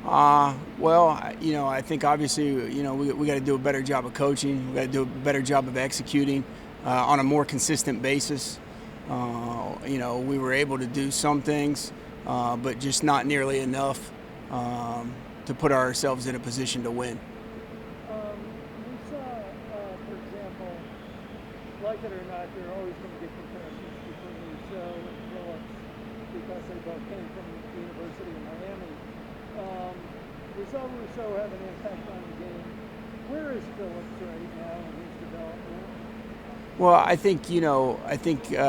I think obviously, we got to do a better job of coaching. We got to do a better job of executing on a more consistent basis. We were able to do some things, but just not nearly enough to put ourselves in a position to win. We saw, for example, like it or not, there are always going to be comparisons between Rousseau and Phillips because they both came from the University of Miami. We saw Rousseau have an impact on the game. Where is Phillips right now in his development? Well,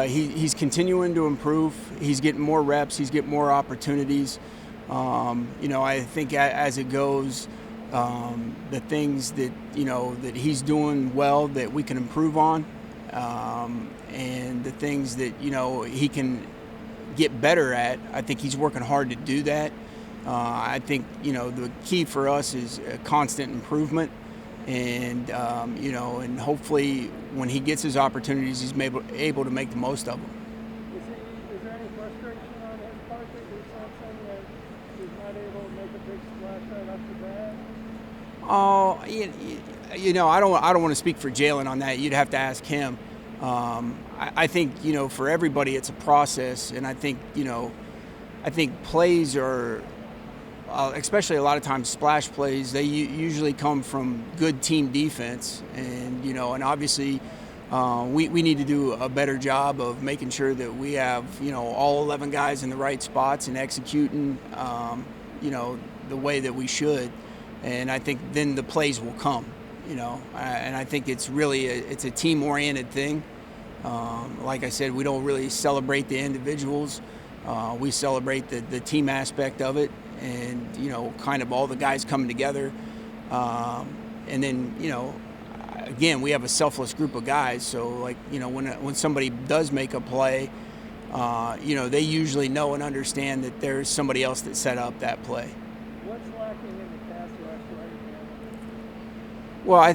he's continuing to improve. He's getting more reps. He's getting more opportunities. I think as it goes, the things that he's doing well that we can improve on, and the things that he can get better at. I think he's working hard to do that. I think the key for us is constant improvement, and and hopefully when he gets his opportunities, he's able to make the most of them. Is there any frustration on his part that you're sensing that he's not able to make a big splash right off the bat? I don't want to speak for Jalen on that. You'd have to ask him. I think for everybody it's a process, and I think plays are, especially a lot of times splash plays, they usually come from good team defense, and obviously we need to do a better job of making sure that we have all 11 guys in the right spots and executing the way that we should, and I think then the plays will come. And I think it's really it's a team-oriented thing. Like I said, we don't really celebrate the individuals. We celebrate the team aspect of it, and kind of all the guys coming together. And then again, we have a selfless group of guys. So when somebody does make a play, they usually know and understand that there's somebody else that set up that play. What's lacking in the pass rush right now? Well, I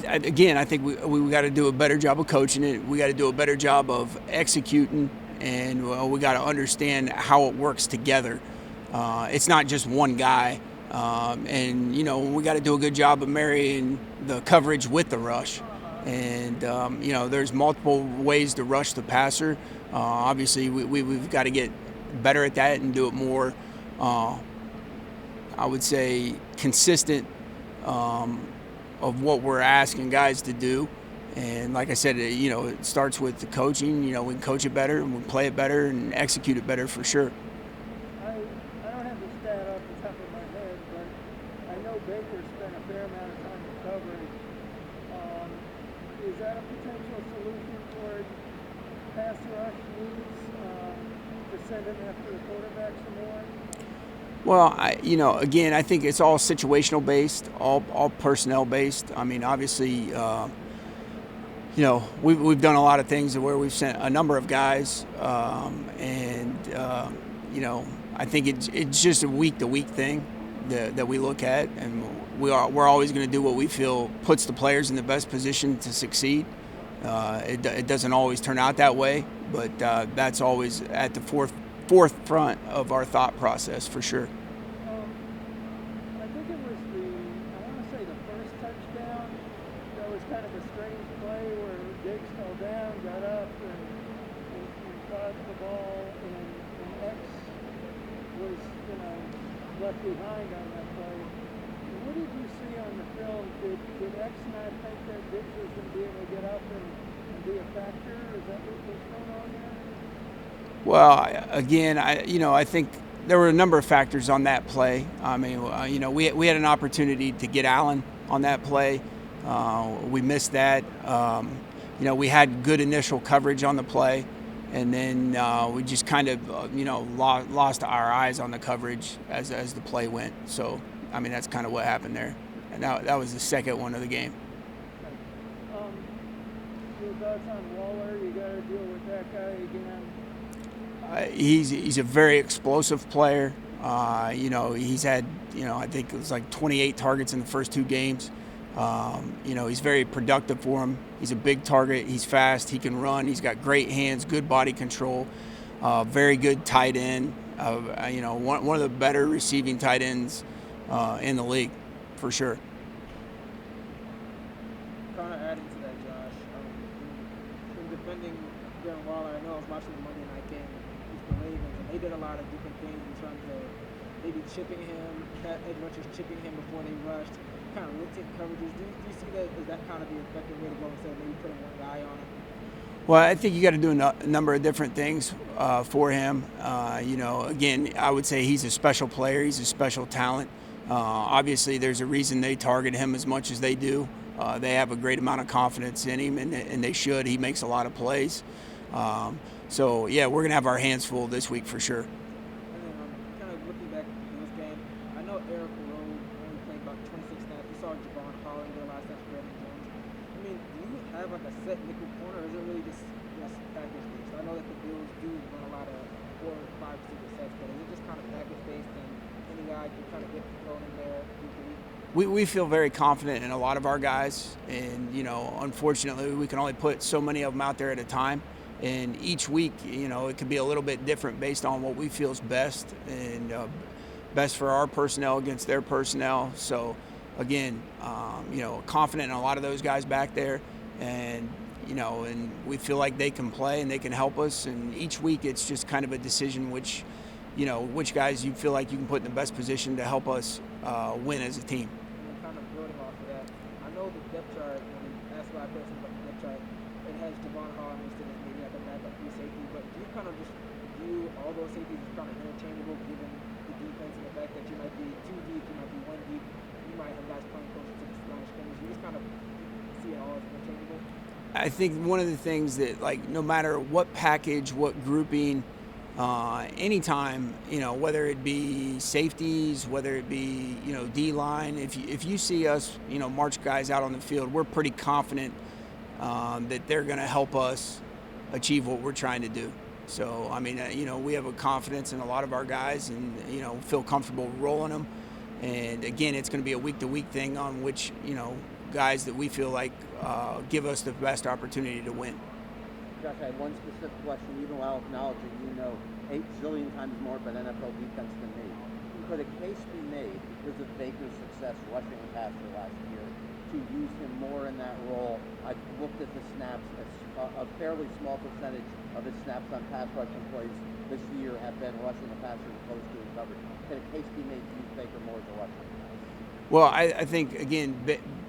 think we got to do a better job of coaching it. We got to do a better job of executing, and we got to understand how it works together. It's not just one guy, and we got to do a good job of marrying the coverage with the rush. And there's multiple ways to rush the passer. Obviously, we've got to get better at that and do it more. I would say consistent. Of what we're asking guys to do, and like I said, it starts with the coaching. We can coach it better, and we play it better, and execute it better for sure. I don't have the stat off the top of my head, but I know Baker spent a fair amount of time recovering. Is that a potential solution toward pass rush needs to send it after the quarterback some more? Well, again, I think it's all situational based, all personnel based. I mean, obviously, we've done a lot of things where we've sent a number of guys, and I think it's just a week to week thing that we look at, and we're always going to do what we feel puts the players in the best position to succeed. It doesn't always turn out that way, but that's always at the forefront of our thought process for sure. I think it was I want to say the first touchdown. That was kind of a strange play where Diggs fell down, got up, and caught the ball, and X was left behind on that play. What did you see on the film? Did X not think that Diggs was going to be able to get up and be a factor? Is that what was going on there? Well, again, I think there were a number of factors on that play. I mean, we had an opportunity to get Allen on that play. We missed that. We had good initial coverage on the play, and then we just kind of, lost our eyes on the coverage as the play went. So, I mean, that's kind of what happened there. And that was the second one of the game. Your thoughts on Waller? You got to deal with that guy again. He's a very explosive player. He's had, I think it was like 28 targets in the first two games. He's very productive for him. He's a big target. He's fast. He can run. He's got great hands, good body control, very good tight end. One of the better receiving tight ends in the league, for sure. Kind of adding to that, Josh. In defending Darren Waller, I know I was watching the Monday night game with the Ravens, and they did a lot of different things in terms of maybe chipping him, not as much as chipping him before they rushed, kind of limiting coverages. Do you see that? Is that kind of the effective way to go instead of maybe putting one guy on him? Well, I think you got to do a number of different things for him. Again, I would say he's a special player. He's a special talent. Obviously, there's a reason they target him as much as they do. They have a great amount of confidence in him, and they should. He makes a lot of plays. Yeah, we're going to have our hands full this week for sure. And then kind of looking back in this game, I know Eric Rowe only played about 26 snaps. You saw Javon Holland get a lot of snaps for Brandon Jones. I mean, do you have like a set nickel corner, or is it really just package based? I know that the Bills do run a lot of 4 or 5 receiver sets, but is it just kind of package based and any guy can kind of get thrown in there week to week? We feel very confident in a lot of our guys, and unfortunately, we can only put so many of them out there at a time. And each week, it could be a little bit different based on what we feel is best and best for our personnel against their personnel. So, again, confident in a lot of those guys back there, and we feel like they can play and they can help us. And each week, it's just kind of a decision which guys you feel like you can put in the best position to help us win as a team. And kind of building off of that, I know the depth chart, when you ask a lot of questions about the depth chart, it has Javon Holland listed as maybe like a backup free safety, but do you kind of just view all those safeties as kind of interchangeable given the defense and the fact that you might be 2 deep, you might be 1 deep, you might have guys playing closer to the line of scrimmage? You just kind of see it all as interchangeable? I think one of the things that, like, no matter what package, what grouping, anytime, whether it be safeties, whether it be, D-line, if you see us, march guys out on the field, we're pretty confident that they're going to help us achieve what we're trying to do. So, I mean, we have a confidence in a lot of our guys and, feel comfortable rolling them. And, again, it's going to be a week-to-week thing on which, guys that we feel like give us the best opportunity to win. Josh, I had one specific question, even while acknowledging 8 zillion times more about NFL defense than me. Could a case be made, because of Baker's success rushing the passer last year, to use him more in that role? I've looked at the snaps. A fairly small percentage of his snaps on pass rushing plays this year have been rushing the passer as opposed to coverage. Can a case be made to use Baker more as a rusher? Well, I think, again,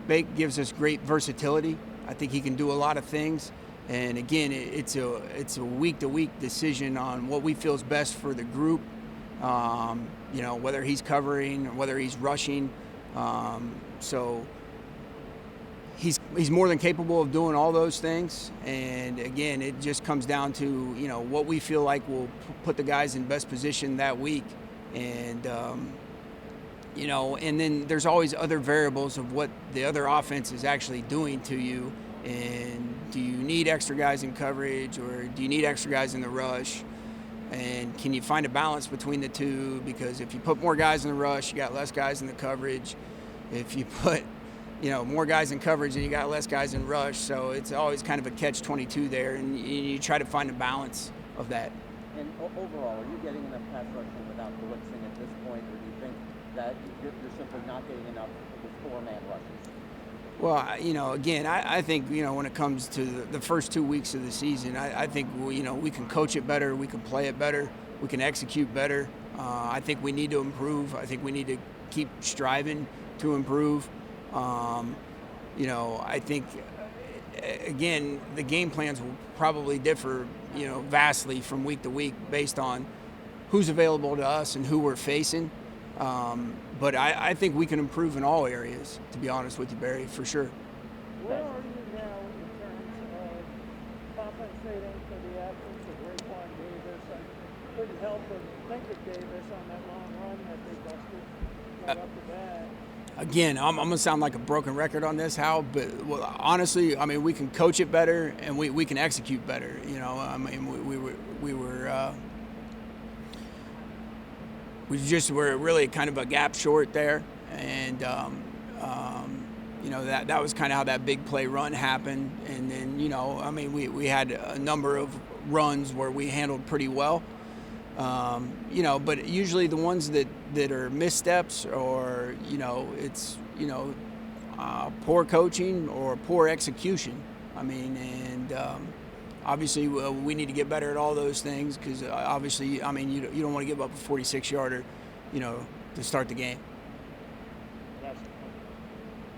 Bake gives us great versatility. I think he can do a lot of things. And, again, it's a week-to-week decision on what we feel is best for the group, whether he's covering or whether he's rushing. So he's more than capable of doing all those things. And, again, it just comes down to, what we feel like will put the guys in best position that week. And, and then there's always other variables of what the other offense is actually doing to you. And do you need extra guys in coverage, or do you need extra guys in the rush? And can you find a balance between the two? Because if you put more guys in the rush, you got less guys in the coverage. If you put, more guys in coverage, and you got less guys in rush. So it's always kind of a catch-22 there, and you try to find a balance of that. And overall, are you getting enough pass rushing without blitzing at this point, or do you think that you're simply not getting enough with 4-man rushes? Well, again, I think, when it comes to the first 2 weeks of the season, I think, we can coach it better, we can play it better, we can execute better. I think we need to improve. I think we need to keep striving to improve. I think, again, the game plans will probably differ, vastly from week to week based on who's available to us and who we're facing. But I think we can improve in all areas, to be honest with you, Barry, for sure. Where are you now in terms of compensating for the absence of Raekwon Davis? I couldn't help but think of Davis on that long run that they busted right up the bat. Again, I'm going to sound like a broken record on this, Hal, but honestly, I mean, we can coach it better and we can execute better. I mean, we just were really kind of a gap short there, and that was kind of how that big play run happened. And then I mean, we had a number of runs where we handled pretty well, But usually the ones that are missteps or, it's, poor coaching or poor execution. I mean, and obviously we need to get better at all those things because obviously, I mean, you don't want to give up a 46-yarder, to start the game.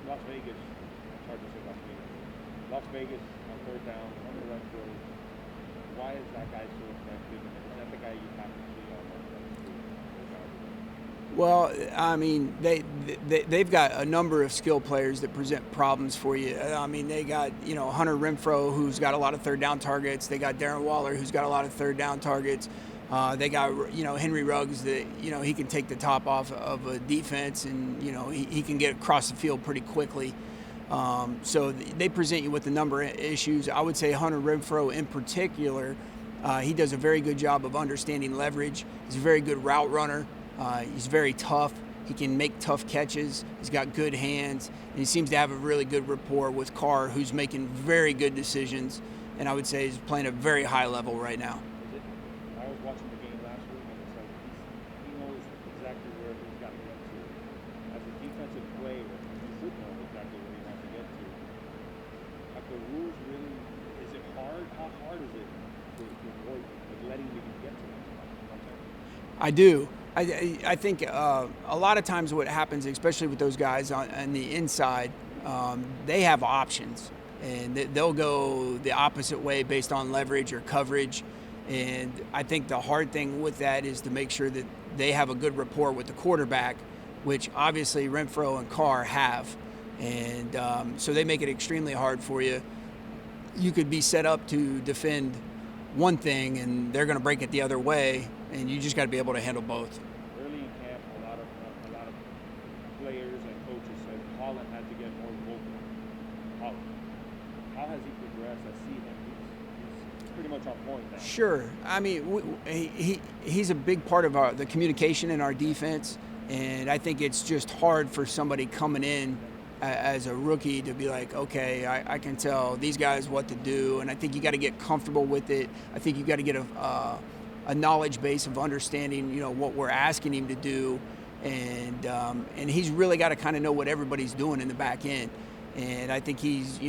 Las Vegas, it's hard to say Las Vegas. Las Vegas on third down, on the run throw. Why is that guy so effective? And is that the guy you have to see on that? Well, I mean, they've got a number of skill players that present problems for you. I mean, they got, Hunter Renfrow, who's got a lot of third down targets. They got Darren Waller, who's got a lot of third down targets. They got, Henry Ruggs that, he can take the top off of a defense and, he can get across the field pretty quickly. So they present you with a number of issues. I would say Hunter Renfrow in particular, he does a very good job of understanding leverage. He's a very good route runner. He's very tough. He can make tough catches. He's got good hands. And he seems to have a really good rapport with Carr, who's making very good decisions. And I would say he's playing at a very high level right now. I was watching the game last week, and it's like he knows exactly where he's got to get to. As a defensive player, he should know exactly where he wants to get to. Have the rules really? Is it hard? How hard is it to avoid letting you get to it? I do. I think a lot of times what happens, especially with those guys on the inside, they have options, and they'll go the opposite way based on leverage or coverage. And I think the hard thing with that is to make sure that they have a good rapport with the quarterback, which obviously Renfrow and Carr have. And so they make it extremely hard for you. You could be set up to defend one thing, and they're going to break it the other way, and you just got to be able to handle both. Early in camp, a lot of players and coaches said Holland had to get more vocal. How has he progressed? I see him. He's pretty much on point now. Sure. I mean, he's a big part of the communication in our defense, and I think it's just hard for somebody coming in as a rookie to be like, okay, I can tell these guys what to do, and I think you got to get comfortable with it. I think you got to get a knowledge base of understanding, what we're asking him to do, and he's really got to kind of know what everybody's doing in the back end. And I think he's,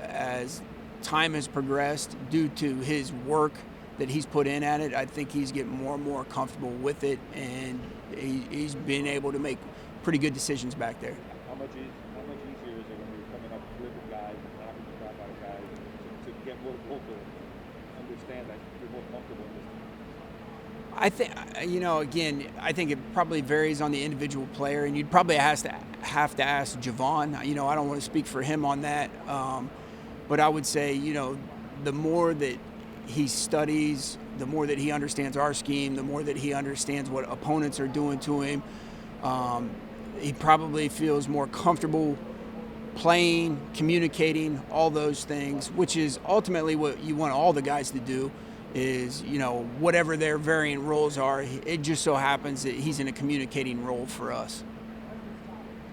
as time has progressed, due to his work that he's put in at it, I think he's getting more and more comfortable with it, and he's been able to make pretty good decisions back there. How much easier is it when you're coming up flipping guys and knocking the crap out of guys to get more vocal, understand that you're more comfortable in this team? I think, again, I think it probably varies on the individual player, and you'd probably have to ask Javon. I don't want to speak for him on that, but I would say, the more that he studies, the more that he understands our scheme, the more that he understands what opponents are doing to him, he probably feels more comfortable playing, communicating, all those things, which is ultimately what you want all the guys to do. Is, whatever their varying roles are, it just so happens that he's in a communicating role for us.